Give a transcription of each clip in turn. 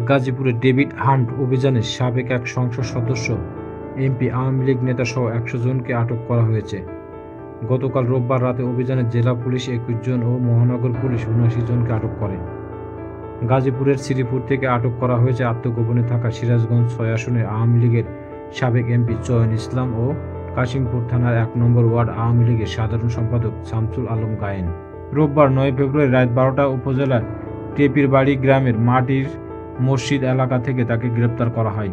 গাজীপুরে David hunt অভিযানে সাবেক এক সংসদ সদস্য, এমপি, আওয়ামী লীগ নেতাসহ ১০০ জনকে আটক করা হয়েছে। গতকাল রোববার রাতে অভিযানে জেলা পুলিশ ২১ জন ও মহানগর পুলিশ ৭৯ জনকে আটক করে। গাজীপুরের শ্রীপুর থেকে আটক করা হয়েছে আত্মগোপনে থাকা সিরাজগঞ্জ ৬ আসনের আওয়ামী লীগের সাবেক এমপি চয়ন ইসলাম ও কাশিমপুর থানার ১ নম্বর ওয়ার্ড আওয়ামী লীগের সাধারণ সম্পাদক শামসুল আলম গায়েন। রোববার ৯ ফেব্রুয়ারি রাত ১২টা উপজেলার টেপিরবাড়ি গ্রামের মাটির মসজিদ এলাকা থেকে তাকে গ্রেপ্তার করা হয়।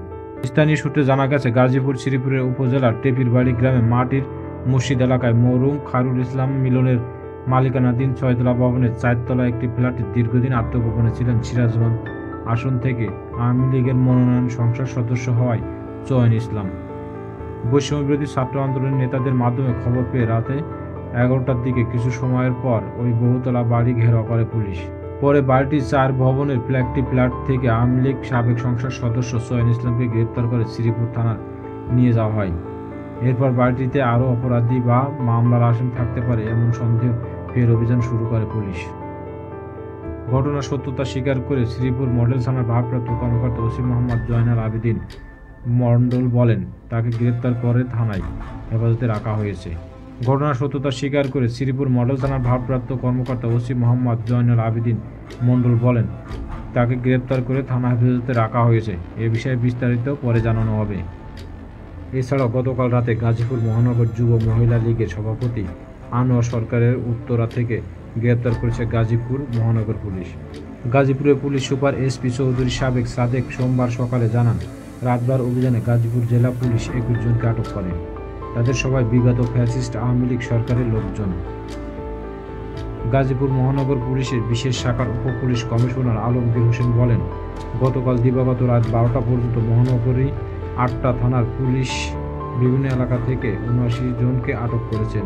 স্থানীয় সূত্রে জানা গেছে, গাজীপুর শ্রীপুরের উপজেলার টেপিরবাড়ি গ্রামে মাটির মসজিদ এলাকায় মরহুম খায়রুল ইসলাম মিলনের মালিকানাধীন ৬তলা ভবনের ৪তলা একটি ফ্ল্যাটে দীর্ঘদিন আত্মগোপনে ছিলেন সিরাজগঞ্জ আসন থেকে আওয়ামী লীগের মনোনয়ন সংসদ সদস্য হওয়ায় চয়ন ইসলাম। বৈষম্যবিরোধী ছাত্র আন্দোলনের নেতাদের মাধ্যমে খবর পেয়ে রাতে ১১টার দিকে কিছু সময়ের পর ওই বহুতলা বাড়ি ঘেরাও করে পুলিশ। পরে বাড়িটির ৪ ভবনের একটি ফ্ল্যাট থেকে আওয়ামী লীগ সাবেক সংসদ সদস্য চয়ন ইসলামকে গ্রেপ্তার করে শ্রীপুর থানার নিয়ে যাওয়া হয়। এরপর বাড়িটিতে আরও অপরাধী বা মামলার আসামি থাকতে পারে এমন সন্দেহ ফের অভিযান শুরু করে পুলিশ। ঘটনার সত্যতা স্বীকার করে শ্রীপুর মডেল থানার ভারপ্রাপ্ত কর্মকর্তা ওসি মোহাম্মদ জয়নাল আবেদিন মণ্ডল বলেন, তাকে গ্রেপ্তার করে থানায় হেফাজতে রাখা হয়েছে। ঘটনার সত্যতা স্বীকার করে শ্রীপুর মডেল থানার ভারপ্রাপ্ত কর্মকর্তা ওসি মোহাম্মদ জয়নাল আবেদিন মণ্ডল বলেন, তাকে গ্রেপ্তার করে থানা হেফাজতে রাখা হয়েছে। এ বিষয়ে বিস্তারিত পরে জানানো হবে। এছাড়াও গতকাল রাতে গাজীপুর মহানগর যুব মহিলা লীগের সভাপতি আনোয়ার সরকারের উত্তরা থেকে গ্রেপ্তার করেছে গাজীপুর মহানগর পুলিশ। গাজীপুরের পুলিশ সুপার এসপি চৌধুরী সাবেক সাদেক সোমবার সকালে জানান, রাতভর অভিযানে গাজীপুর জেলা পুলিশ ২১ জনকে আটক করে। তাদের সবাই বিগত ফ্যাসিস্ট আওয়ামী লীগ সরকারের লোকজন। গাজীপুর মহানগর পুলিশের বিশেষ শাখার উপপুলিশ কমিশনার আলমগীর হোসেন বলেন, গতকাল দিবাগত রাত ১২টা পর্যন্ত মহানগরী ৮টা থানার পুলিশ বিভিন্ন এলাকা থেকে ৭৯ জনকে আটক করেছেন।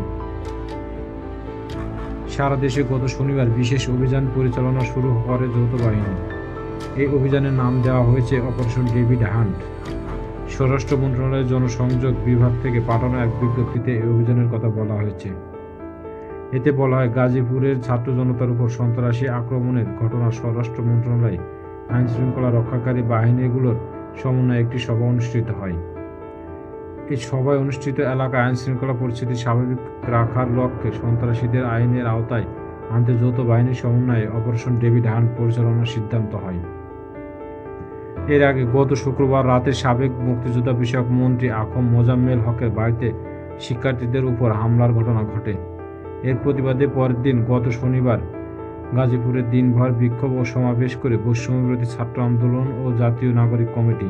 সারা দেশে গত শনিবার বিশেষ অভিযান পরিচালনা শুরু করে যৌথ বাহিনী। এই অভিযানের নাম দেওয়া হয়েছে অপারেশন ডেভিড হান্ট। স্বরাষ্ট্র মন্ত্রণালয়ের জনসংযোগ বিভাগ থেকে পাঠানো এক বিজ্ঞপ্তিতে এই অভিযানের কথা বলা হয়েছে। এতে বলা হয়, গাজীপুরের ছাত্র জনতার উপর সন্ত্রাসী আক্রমণের ঘটনা স্বরাষ্ট্র মন্ত্রণালয় আইনশৃঙ্খলা রক্ষাকারী বাহিনীগুলোর সমন্বয়ে একটি সভা অনুষ্ঠিত হয়। এই সভায় অনুষ্ঠিত এলাকায় আইনশৃঙ্খলা পরিস্থিতি স্বাভাবিক রাখার লক্ষ্যে সন্ত্রাসীদের আইনের আওতায় আনতে যৌথ বাহিনীর সমন্বয়ে অপারেশন ডেভিড হান্ট পরিচালনার সিদ্ধান্ত হয়। এর আগে গত শুক্রবার রাতে সাবেক মুক্তিযোদ্ধা বিষয়ক মন্ত্রী আখম মোজাম্মেল হকের বাড়িতে শিক্ষার্থীদের উপর হামলার ঘটনা ঘটে। এর প্রতিবাদে পরের দিন গত শনিবার গাজীপুরে দিনভর বিক্ষোভ ও সমাবেশ করে বৈষম্যবিরোধী ছাত্র আন্দোলন ও জাতীয় নাগরিক কমিটি।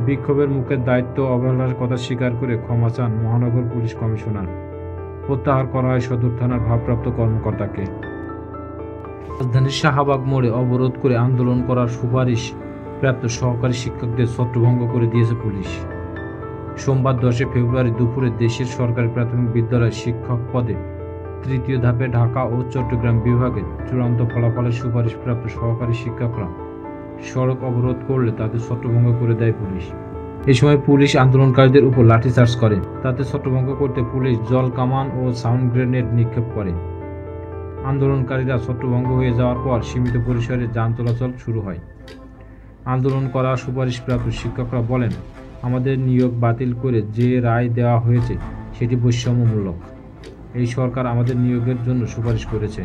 বিক্ষোভের মুখে দায়িত্ব অবহেলার কথা স্বীকার করে ক্ষমা চান মহানগর পুলিশ কমিশনার। প্রত্যাহার করা হয় সদর থানার ভারপ্রাপ্ত কর্মকর্তাকে। রাজধানীর শাহবাগ মোড়ে অবরোধ করে আন্দোলন করার সুপারিশ প্রাপ্ত সহকারী শিক্ষকদের ছত্রভঙ্গ করে দিয়েছে পুলিশ। সোমবার ১০ ফেব্রুয়ারি দুপুরে দেশের সরকারি প্রাথমিক বিদ্যালয় শিক্ষক পদে ৩য় ধাপে ঢাকা ও চট্টগ্রাম বিভাগে চূড়ান্ত ফলাফলের সুপারিশ প্রাপ্ত সহকারী শিক্ষকরা সড়ক অবরোধ করলে তাদের ছত্রভঙ্গ করে দেয় পুলিশ। এই সময় পুলিশ আন্দোলনকারীদের উপর লাঠিচার্জ করে। তাদের ছত্রভঙ্গ করতে পুলিশ জল কামান ও সাউন্ড গ্রেনেড নিক্ষেপ করে। আন্দোলনকারীরা ছত্রভঙ্গ হয়ে যাওয়ার পর সীমিত পরিসরে যান চলাচল শুরু হয়। আন্দোলন করা সুপারিশপ্রাপ্ত শিক্ষকরা বলেন, আমাদের নিয়োগ বাতিল করে যে রায় দেওয়া হয়েছে সেটি বৈষম্যমূলক। এই সরকার আমাদের নিয়োগের জন্য সুপারিশ করেছে,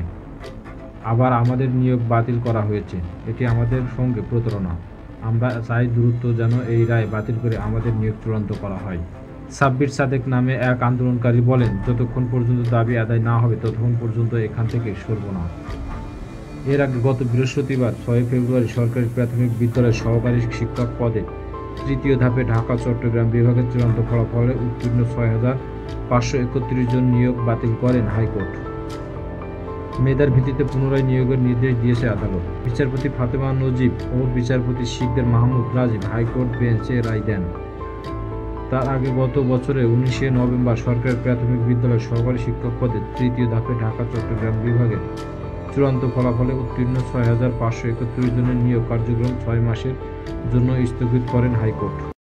আবার আমাদের নিয়োগ বাতিল করা হয়েছে। এটি আমাদের সঙ্গে প্রতারণা। আমরা চাই দ্রুত যেন এই রায় বাতিল করে আমাদের নিয়োগ চূড়ান্ত করা হয়। সাব্বির সাদেক নামে এক আন্দোলনকারী বলেন, যতক্ষণ পর্যন্ত দাবি আদায় না হবে ততক্ষণ পর্যন্ত এখান থেকে সরব না। এর আগে গত বৃহস্পতিবার ৬ ফেব্রুয়ারি সরকারি প্রাথমিক বিদ্যালয়ের সহকারী শিক্ষক পদে ৩য় ধাপে ঢাকা চট্টগ্রাম বিভাগের চূড়ান্ত ফলাফলে উত্তীর্ণ ৬,৫৩১ জন নিয়োগ বাতিল করেন হাইকোর্ট। মেধার ভিত্তিতে পুনরায় নিয়োগের নির্দেশ দিয়েছে আদালত। বিচারপতি ফাতেমা নজিব ও বিচারপতি শিকদার মাহমুদ রাজীব হাইকোর্ট বেঞ্চে রায় দেন। তার আগে গত বছরের ১৯শে নভেম্বর সরকারি প্রাথমিক বিদ্যালয়ের সহকারী শিক্ষক পদে ৩য় ধাপে ঢাকা চট্টগ্রাম বিভাগের চূড়ান্ত ফলাফলে উত্তীর্ণ ৬,৫৩১ জনের নিয়োগ কার্যক্রম ৬ মাসের জন্য স্থগিত করেন হাইকোর্ট।